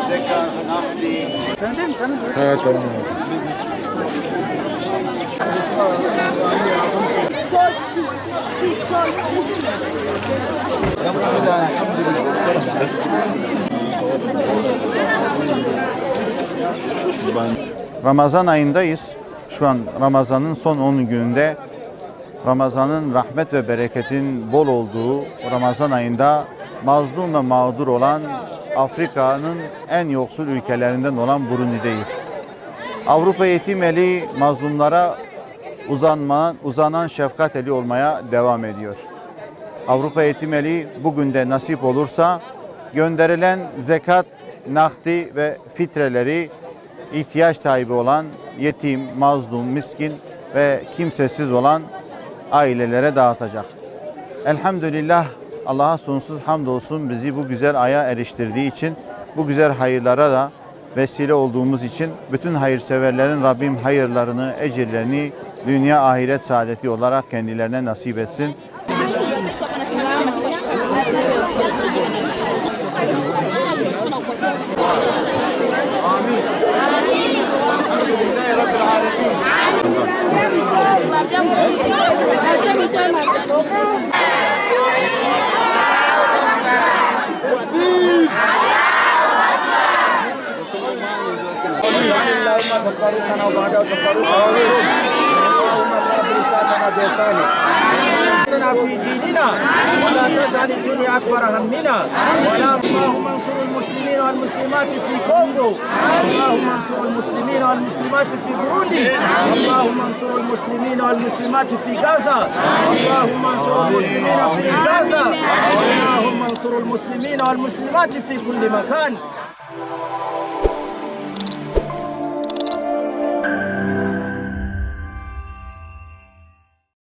zekat, nakdi. Evet tamam. Bismillah, elhamdülillah. Ramazan ayındayız. Şu an Ramazan'ın son 10 gününde, Ramazan'ın rahmet ve bereketin bol olduğu Ramazan ayında mazlum ve mağdur olan Afrika'nın en yoksul ülkelerinden olan Burundi'deyiz. Avrupa Yetim Eli mazlumlara uzanan şefkat eli olmaya devam ediyor. Avrupa Yetim Eli bugün de nasip olursa gönderilen zekat, nakdi ve fitreleri ihtiyaç sahibi olan yetim, mazlum, miskin ve kimsesiz olan ailelere dağıtacak. Elhamdülillah, Allah'a sonsuz hamdolsun bizi bu güzel aya eriştirdiği için, bu güzel hayırlara da vesile olduğumuz için bütün hayırseverlerin Rabbim hayırlarını, ecirlerini dünya ahiret saadeti olarak kendilerine nasip etsin. في ديننا ولا تجعل الدنيا أكبر همنا ولا اللهم انصر المسلمين والمسلمات في كونغو اللهم انصر المسلمين والمسلمات في بوروندي اللهم انصر المسلمين والمسلمات في غزة اللهم انصر المسلمين في غزة اللهم انصر المسلمين والمسلمات في كل مكان.